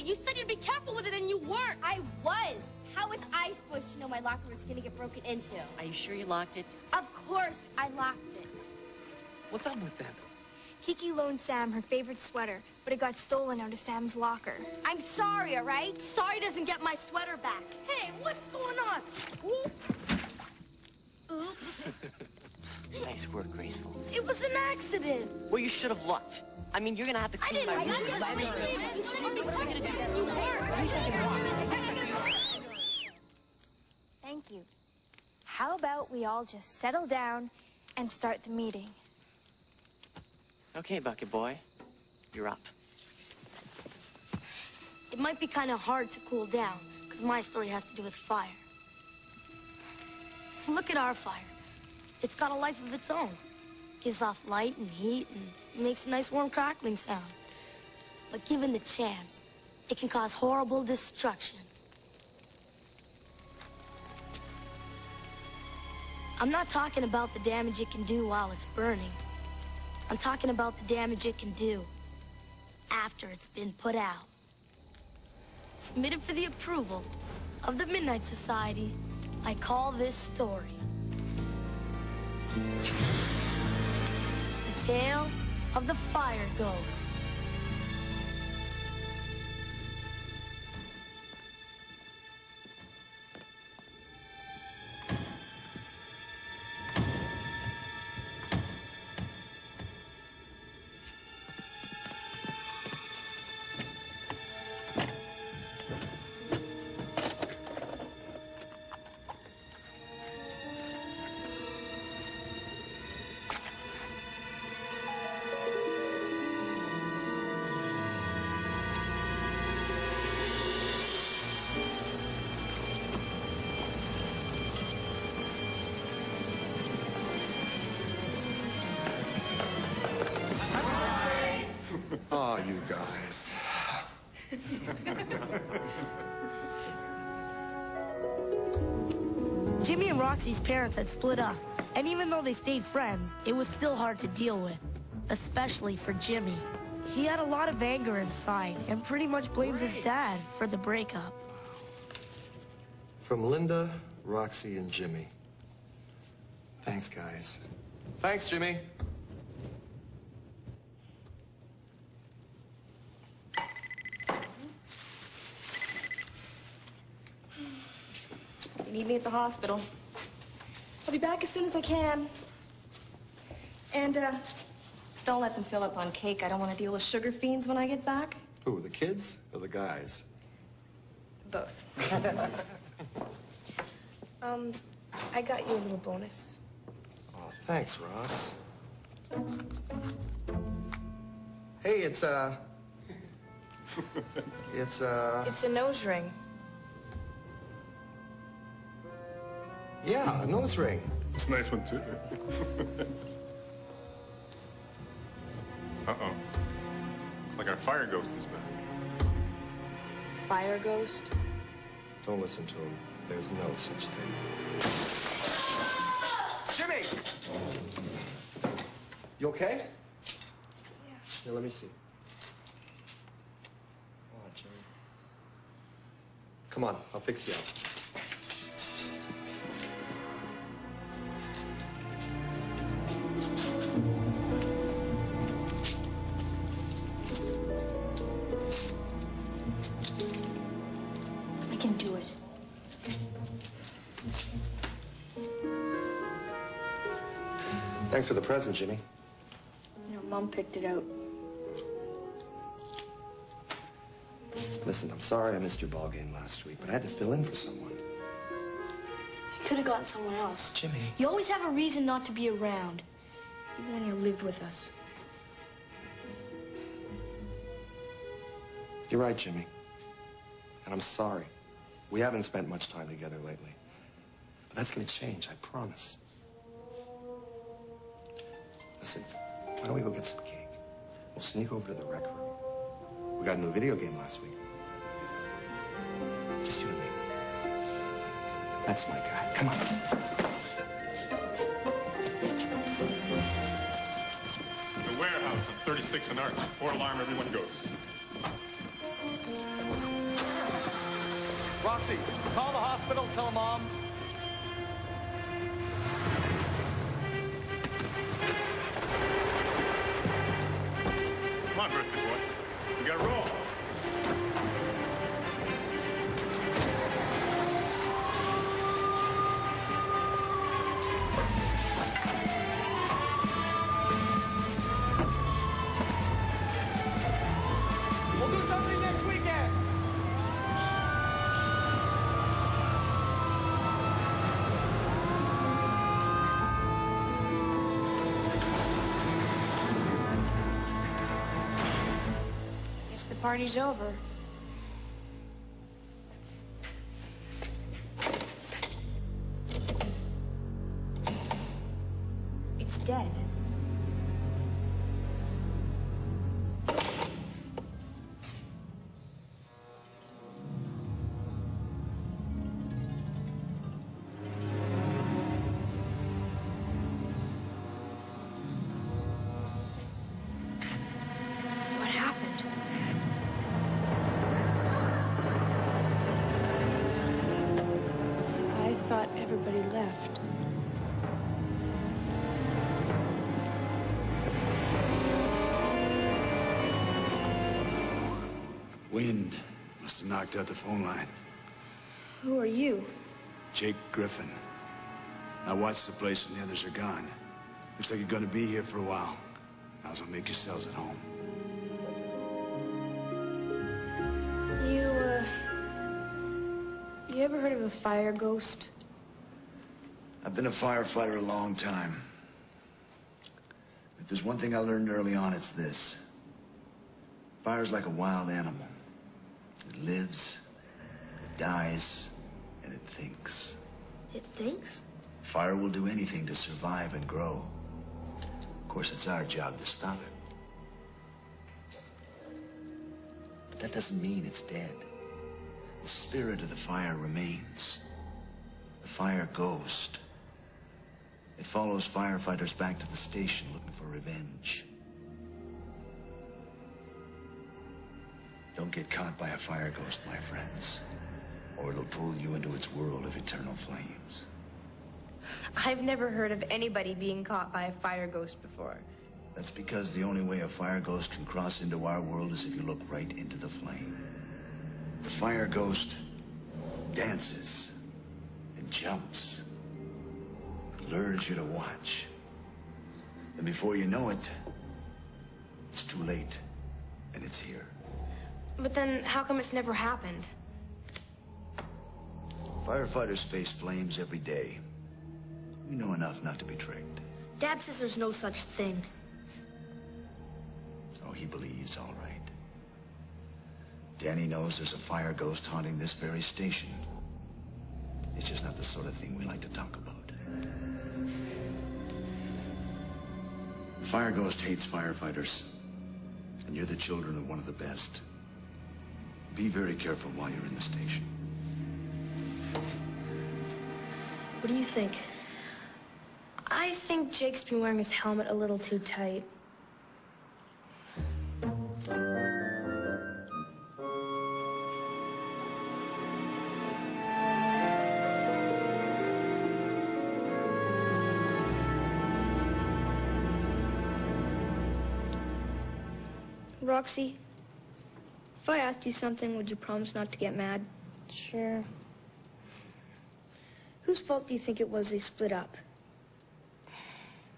You said you'd be careful with it, and you weren't. I was. How was I supposed to know my locker was going to get broken into? Are you sure you locked it? Of course I locked it. What's up with them? Kiki loaned Sam her favorite sweater, but it got stolen out of Sam's locker. I'm sorry, all right? Sorry doesn't get my sweater back. Hey, what's going on? Oops. Nice work, Graceful. It was an accident. Well, you should have looked. I mean, you're gonna have to clean my room. Thank you. How about we all just settle down and start the meeting? Okay, Bucket Boy. You're up. It might be kind of hard to cool down, because my story has to do with fire. Look at our fire. It's got a life of its own. Gives off light and heat and makes a nice warm crackling sound. But given the chance, it can cause horrible destruction. I'm not talking about the damage it can do while it's burning. I'm talking about the damage it can do after it's been put out. Submitted for the approval of the Midnight Society, I call this story The Tale of the Fire Ghost. Oh, you guys. Jimmy and Roxy's parents had split up, and even though they stayed friends, it was still hard to deal with, especially for Jimmy. He had a lot of anger inside and pretty much blamed his dad for the breakup. From Linda, Roxy, and Jimmy. Thanks, guys. Thanks, Jimmy. You need me at the hospital. I'll be back as soon as I can. And, don't let them fill up on cake. I don't want to deal with sugar fiends when I get back. Who, the kids or the guys? Both. I got you a little bonus. Oh, thanks, Rox. Hey, it's a nose ring. Yeah, a nose ring. It's a nice one, too. Uh-oh. Looks like our fire ghost is back. Fire ghost? Don't listen to him. There's no such thing. Jimmy! You okay? Yeah. Here, let me see. Oh, Jimmy. Come on, I'll fix you up. I can do it. Thanks for the present, Jimmy. You know, Mom picked it out. Listen, I'm sorry I missed your ball game last week, but I had to fill in for someone. You could have gone somewhere else. Jimmy. You always have a reason not to be around, even when you lived with us. You're right, Jimmy. And I'm sorry. We haven't spent much time together lately. But that's gonna change, I promise. Listen, why don't we go get some cake? We'll sneak over to the rec room. We got a new video game last week. Just you and me. That's my guy. Come on. The warehouse on 36 and Arch. 4-alarm, everyone goes. Roxy, call the hospital, tell Mom. Come on, birthday boy. We gotta roll. We'll do something next weekend. Guess the party's over. It's dead. What happened? I thought everybody left. Wind must have knocked out the phone line. Who are you? Jake Griffin. I watched the place when the others are gone. Looks like you're gonna be here for a while. Might as well make yourselves at home. You ever heard of a fire ghost? I've been a firefighter a long time. If there's one thing I learned early on, it's this. Fire's like a wild animal. It lives, it dies, and it thinks. It thinks? Fire will do anything to survive and grow. Of course, it's our job to stop it. But that doesn't mean it's dead. The spirit of the fire remains. The fire ghost. It follows firefighters back to the station looking for revenge. Don't get caught by a fire ghost, my friends, or it'll pull you into its world of eternal flames. I've never heard of anybody being caught by a fire ghost before. That's because the only way a fire ghost can cross into our world is if you look right into the flame. The fire ghost dances and jumps, lures you to watch. And before you know it, it's too late, and it's here. But then how come it's never happened? Firefighters face flames every day. We know enough not to be tricked. Dad says there's no such thing. Oh, he believes, all right. Danny knows there's a fire ghost haunting this very station. It's just not the sort of thing we like to talk about. The fire ghost hates firefighters, and you're the children of one of the best. Be very careful while you're in the station. What do you think? I think Jake's been wearing his helmet a little too tight. Roxy, if I asked you something, would you promise not to get mad? Sure. Whose fault do you think it was they split up?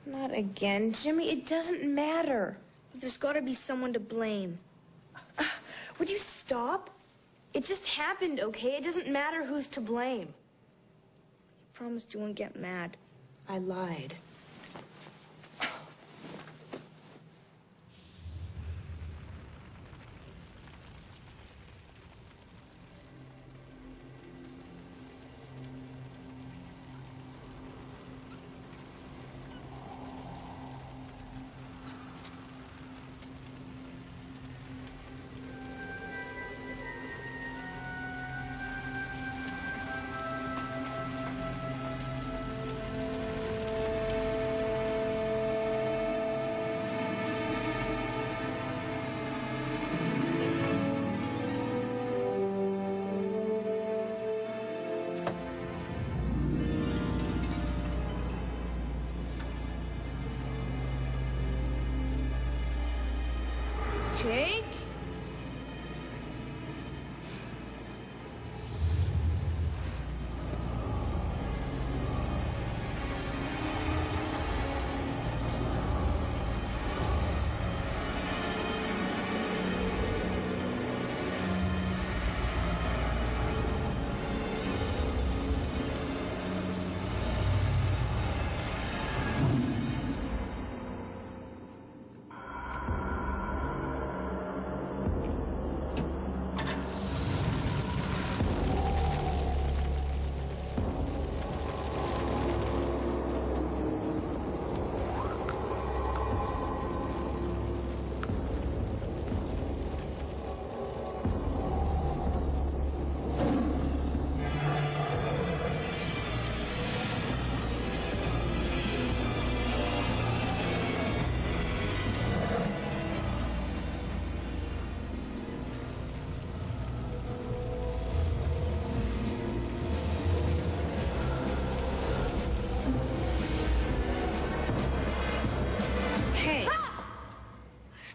Not again, Jimmy. It doesn't matter. But there's got to be someone to blame. Would you stop? It just happened, okay? It doesn't matter who's to blame. You promised you wouldn't get mad. I lied. Jake?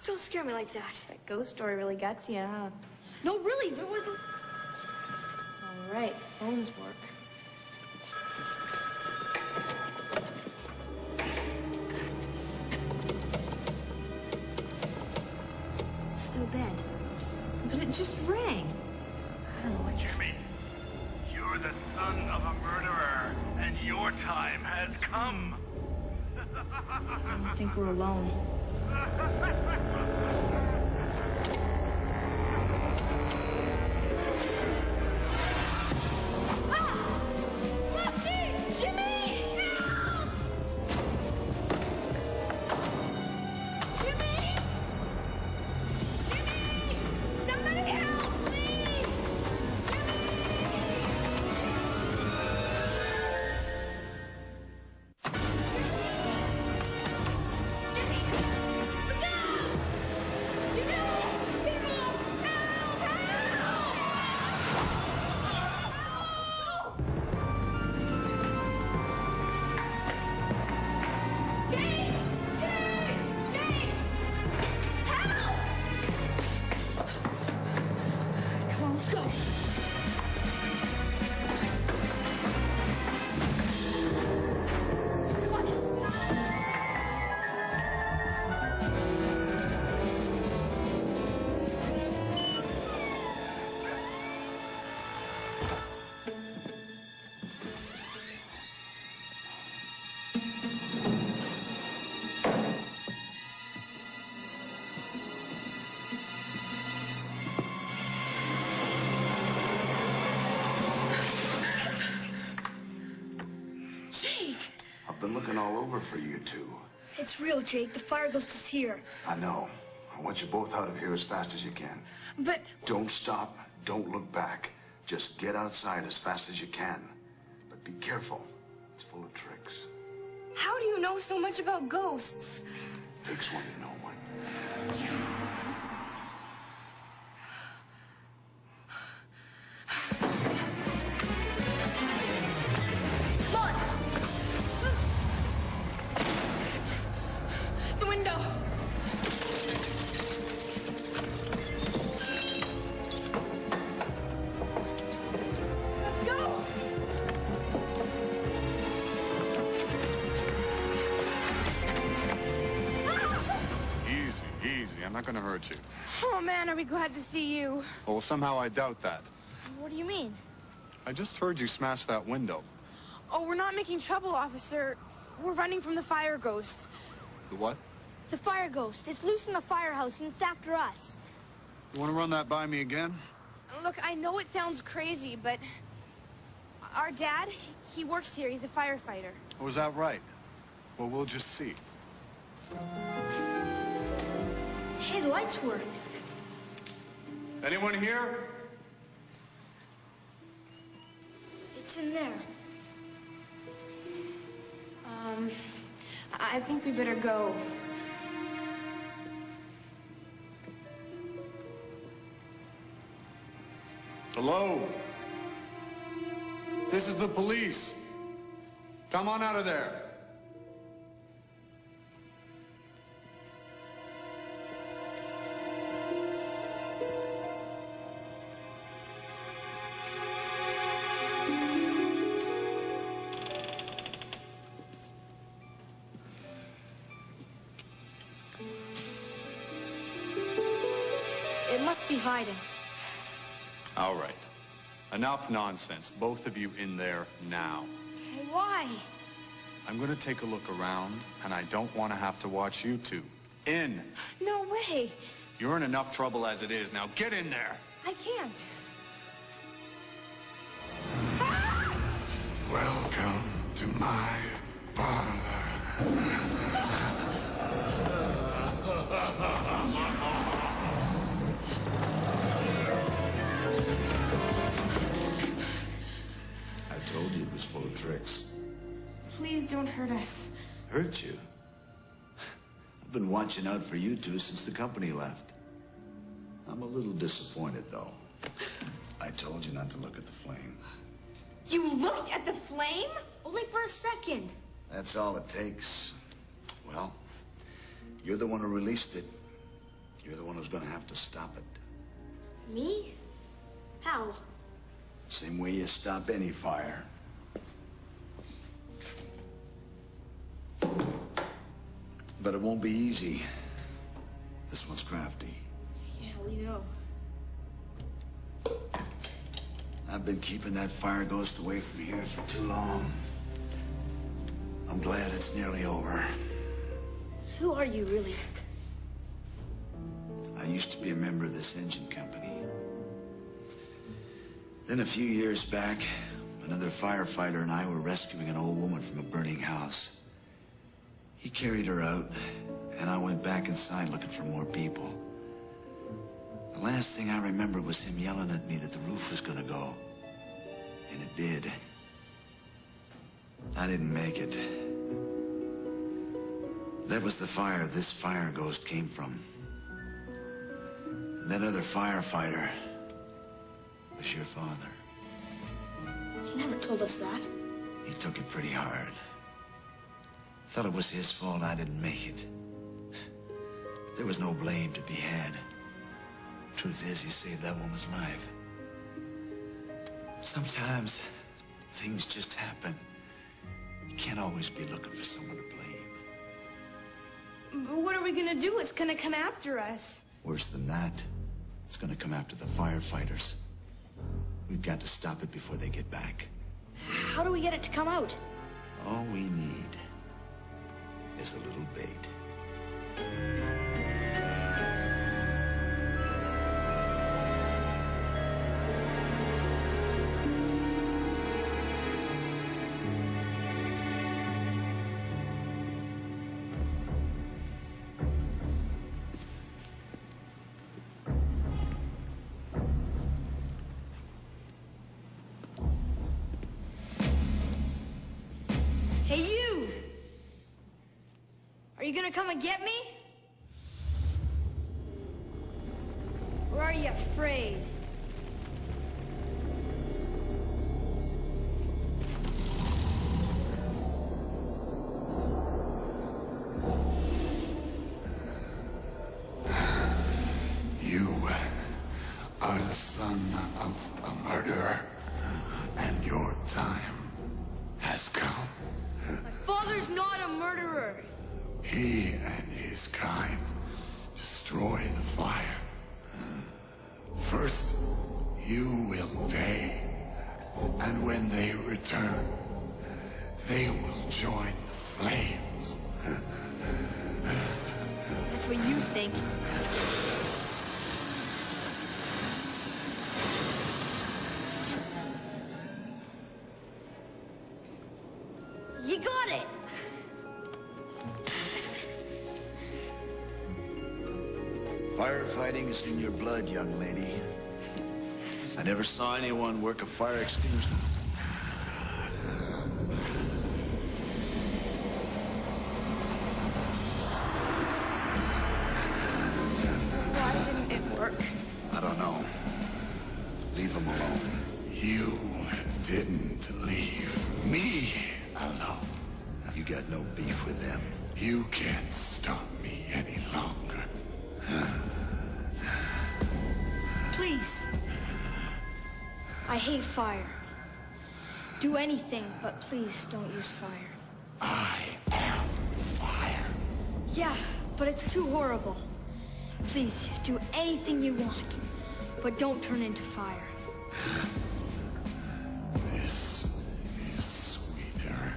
Don't scare me like that. That ghost story really got to you, huh? No, really, there was a... All right, phones work. It's still dead. But it just rang. I don't know what you're... Jimmy, you're the son of a murderer, and your time has come. I don't think we're alone. I've been looking all over for you two. It's real, Jake. The fire ghost is here. I know. I want you both out of here as fast as you can. But... Don't stop. Don't look back. Just get outside as fast as you can. But be careful. It's full of tricks. How do you know so much about ghosts? Takes one to know one. The window! Let's go! Easy, easy. I'm not gonna hurt you. Oh, man, are we glad to see you. Oh, well, somehow I doubt that. What do you mean? I just heard you smash that window. Oh, we're not making trouble, officer. We're running from the fire ghost. The what? The fire ghost. It's loose in the firehouse and it's after us. You want to run that by me again? Look, I know it sounds crazy, but our dad, he works here. He's a firefighter. Oh, is that right? Well, we'll just see. Hey, the lights work. Anyone here? It's in there. I think we better go. Hello? This is the police. Come on out of there. It must be hiding. All right. Enough nonsense. Both of you in there now. Hey, why? I'm gonna take a look around, and I don't want to have to watch you two. In! No way. You're in enough trouble as it is. Now get in there! I can't. Welcome to my I told you it was full of tricks. Please don't hurt us. Hurt you? I've been watching out for you two since the company left. I'm a little disappointed, though. I told you not to look at the flame. You looked at the flame? Only for a second. That's all it takes. Well, you're the one who released it. You're the one who's gonna have to stop it. Me? How? Same way you stop any fire. But it won't be easy. This one's crafty. Yeah, we know. I've been keeping that fire ghost away from here for too long. I'm glad it's nearly over. Who are you, really? I used to be a member of this engine company. Then a few years back, another firefighter and I were rescuing an old woman from a burning house. He carried her out, and I went back inside looking for more people. The last thing I remember was him yelling at me that the roof was gonna go. And it did. I didn't make it. That was the fire this fire ghost came from. And that other firefighter was your father. You never told us that. He took it pretty hard. Thought it was his fault I didn't make it. But there was no blame to be had. Truth is, he saved that woman's life. Sometimes things just happen. You can't always be looking for someone to blame. But what are we gonna do? It's gonna come after us. Worse than that, it's gonna come after the firefighters. We've got to stop it before they get back. How do we get it to come out? All we need is a little bait. Hey, you! Are you gonna come and get me? Or are you afraid? You are the son of a murderer, and your time has come. My father's not a murderer. He and his kind destroy the fire. First, you will pay, and when they return, they will join the flames. That's what you think. You got it! Firefighting is in your blood, young lady. I never saw anyone work a fire extinguisher. Why didn't it work? I don't know. Leave him alone. You didn't leave me alone. You got no beef with them. You can't stop me any longer. Please. I hate fire. Do anything, but please don't use fire. I am fire. Yeah, but it's too horrible. Please, do anything you want, but don't turn into fire. This is sweeter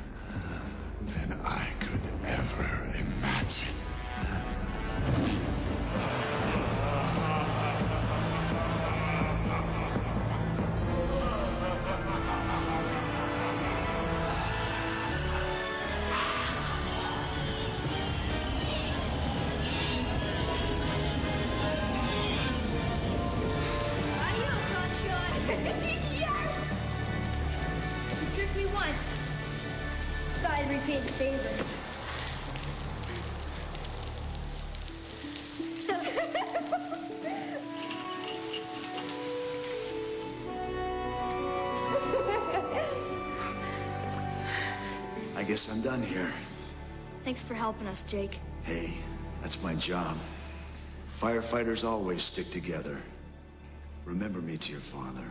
than I could ever imagine. Adios, hotshot! Yes! You tricked me once. Thought I'd repay the favor. I guess I'm done here. Thanks for helping us, Jake. Hey, that's my job. Firefighters always stick together. Remember me to your father.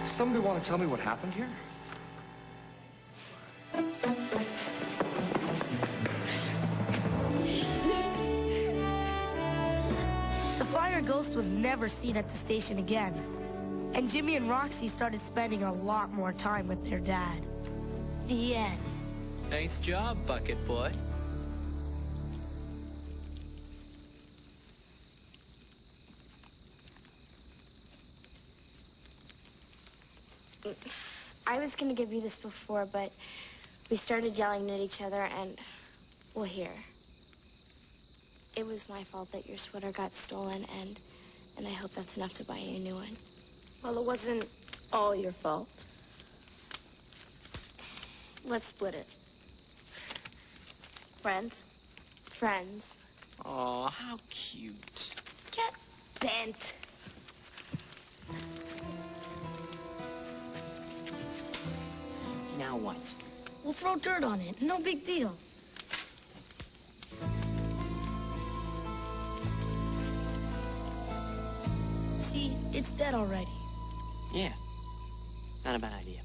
Somebody want to tell me what happened here? The fire ghost was never seen at the station again. And Jimmy and Roxy started spending a lot more time with their dad. The end. Nice job, Bucket Boy. I was gonna give you this before, but we started yelling at each other and, well, here. It was my fault that your sweater got stolen, and I hope that's enough to buy you a new one. Well, it wasn't all your fault. Let's split it. Friends? Friends. Aw, how cute. Get bent. Now what? We'll throw dirt on it. No big deal. See, it's dead already. Yeah. Not a bad idea.